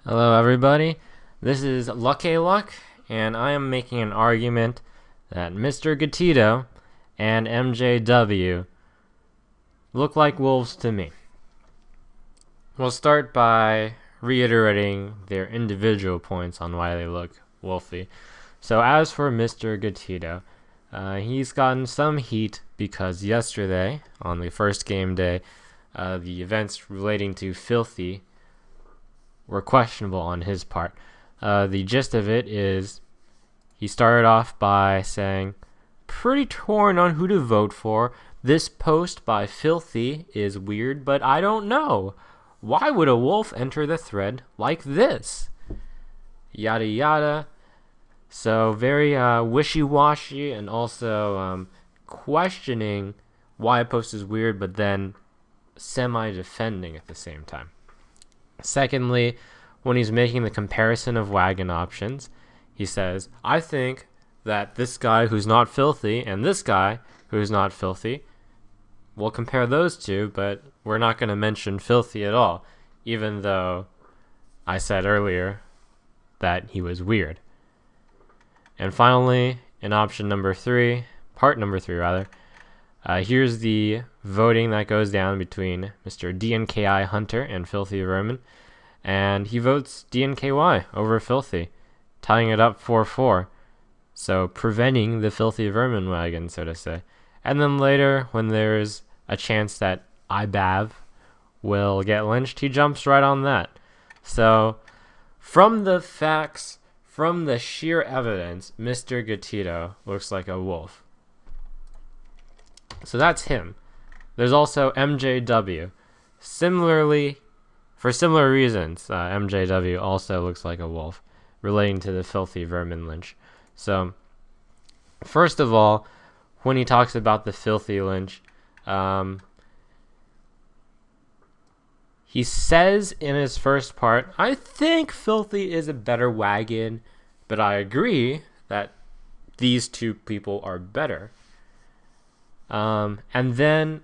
Hello, everybody. This is Lucky Luck, and I am making an argument that Mr. Gatito and MJW look like wolves to me. We'll start by reiterating their individual points on why they look wolfy. So, as for Mr. Gatito, he's gotten some heat because yesterday, on the first game day, the events relating to Filthy were questionable on his part. The gist of it is he started off by saying, pretty torn on who to vote for. This post by Filthy is weird, but I don't know. Why would a wolf enter the thread like this? Yada yada. So very wishy-washy, and also questioning why a post is weird, but then semi-defending at the same time. Secondly, when he's making the comparison of wagon options, he says, I think that this guy who's not filthy and this guy who's not filthy, we'll compare those two, but we're not going to mention filthy at all, even though I said earlier that he was weird. And finally, in option number 3, part number 3 rather, here's the voting that goes down between Mr. DNKI Hunter and Filthy Vermin, and he votes DNKY over Filthy, tying it up 4-4, so preventing the Filthy Vermin wagon, so to say. And then later, when there's a chance that IBAV will get lynched, he jumps right on that. So, from the facts, from the sheer evidence, Mr. Gatito looks like a wolf. So that's him. There's also MJW. Similarly, for similar reasons, MJW also looks like a wolf, relating to the Filthy Vermin lynch. So, first of all, when he talks about the Filthy lynch, he says in his first part, I think Filthy is a better wagon, but I agree that these two people are better. And then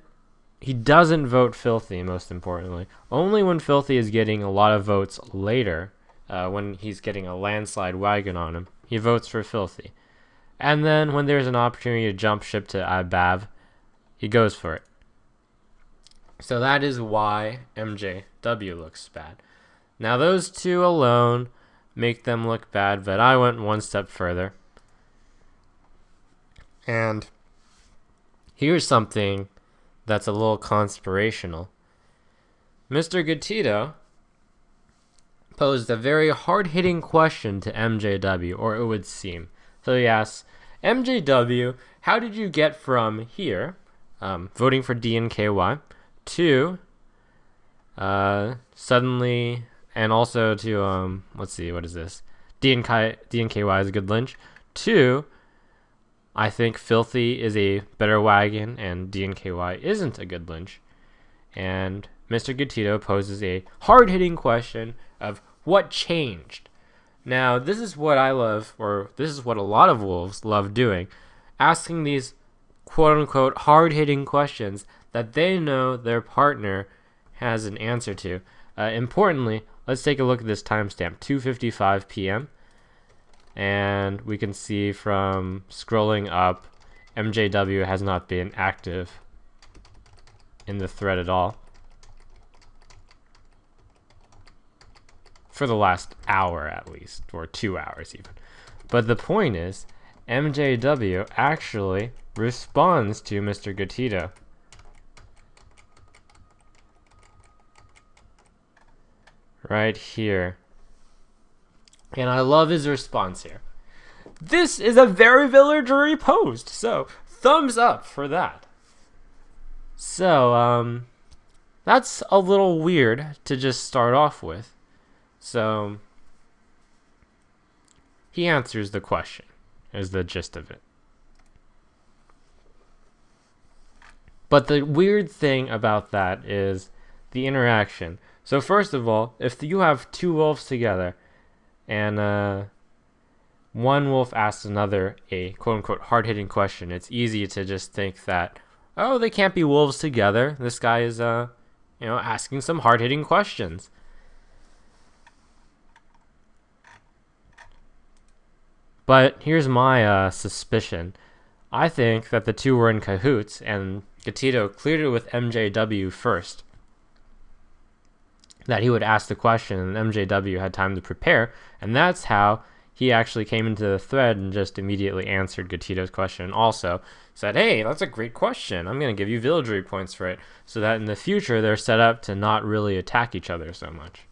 he doesn't vote Filthy, most importantly. Only when Filthy is getting a lot of votes later, when he's getting a landslide wagon on him, he votes for Filthy. And then when there's an opportunity to jump ship to IBAV, he goes for it. So that is why MJW looks bad. Now those two alone make them look bad, but I went one step further. And here's something that's a little conspirational. Mr. Gatito posed a very hard-hitting question to MJW, or it would seem. So he asks, MJW, how did you get from here, voting for DNKY, to suddenly, and also to, let's see, what is this? DNKY is a good lynch, to I think Filthy is a better wagon and DNKY isn't a good lynch. And Mr. Gatito poses a hard-hitting question of what changed. Now, this is what I love, or this is what a lot of wolves love doing, asking these quote-unquote hard-hitting questions that they know their partner has an answer to. Importantly, let's take a look at this timestamp, 2:55 p.m., and we can see from scrolling up, MJW has not been active in the thread at all for the last hour at least, or 2 hours even. But the point is, MJW actually responds to Mr. Gatito. Right here. And I love his response here. This is a very villagery post, so thumbs up for that. So, that's a little weird to just start off with. So, he answers the question, is the gist of it. But the weird thing about that is the interaction. So first of all, if you have two wolves together, and one wolf asks another a quote-unquote hard-hitting question, it's easy to just think that, oh, they can't be wolves together. This guy is, asking some hard-hitting questions. But here's my suspicion. I think that the two were in cahoots, and Gatito cleared it with MJW first. That he would ask the question, and MJW had time to prepare, and that's how he actually came into the thread and just immediately answered Gatito's question. And also said, hey, that's a great question. I'm going to give you villagery points for it, so that in the future they're set up to not really attack each other so much.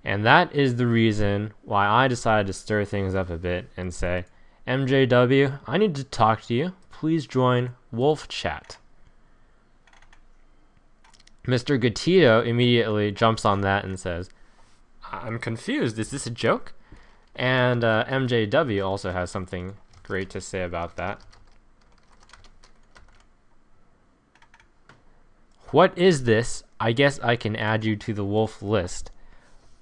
And that is the reason why I decided to stir things up a bit and say, MJW, I need to talk to you. Please join Wolf Chat. Mr. Gatito immediately jumps on that and says, I'm confused. Is this a joke? And MJW also has something great to say about that. What is this? I guess I can add you to the wolf list.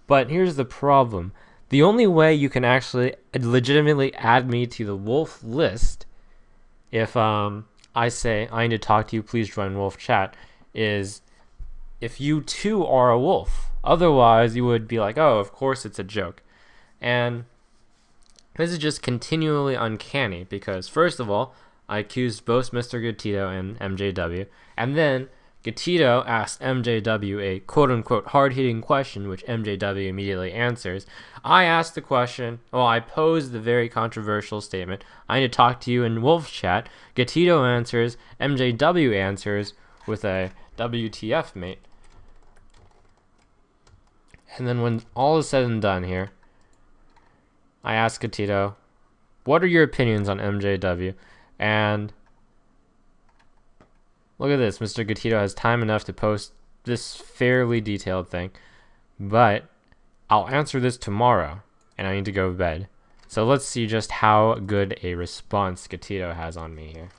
But here's the problem. The only way you can actually legitimately add me to the wolf list, if I say, I need to talk to you, please join Wolf Chat, is if you too are a wolf. Otherwise, you would be like, oh, of course it's a joke. And this is just continually uncanny because, first of all, I accused both Mr. Gatito and MJW, and then Gatito asked MJW a quote-unquote hard-hitting question, which MJW immediately answers. I asked the question, I posed the very controversial statement, I need to talk to you in Wolf Chat. Gatito answers, MJW answers with a WTF, mate. And then when all is said and done here, I asked Gatito, what are your opinions on MJW? And look at this. Mr. Gatito has time enough to post this fairly detailed thing. But I'll answer this tomorrow, and I need to go to bed. So let's see just how good a response Gatito has on me here.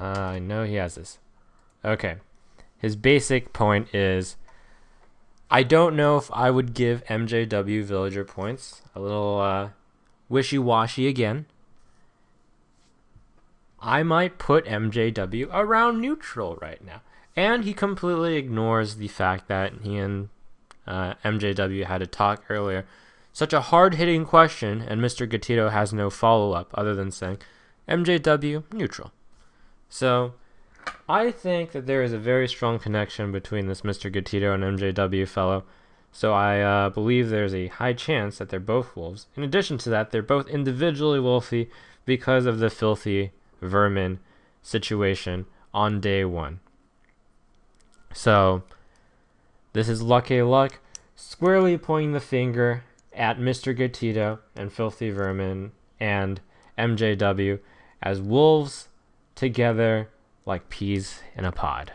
I know he has this. Okay. His basic point is, I don't know if I would give MJW villager points. A little wishy-washy again. I might put MJW around neutral right now. And he completely ignores the fact that he and MJW had a talk earlier. Such a hard-hitting question, and Mr. Gatito has no follow-up other than saying, MJW neutral. So, I think that there is a very strong connection between this Mr. Gatito and MJW fellow. So I believe there's a high chance that they're both wolves. In addition to that, they're both individually wolfy because of the filthy vermin situation on day one. So, this is Lucky Luck squarely pointing the finger at Mr. Gatito and filthy vermin and MJW as wolves together like peas in a pod.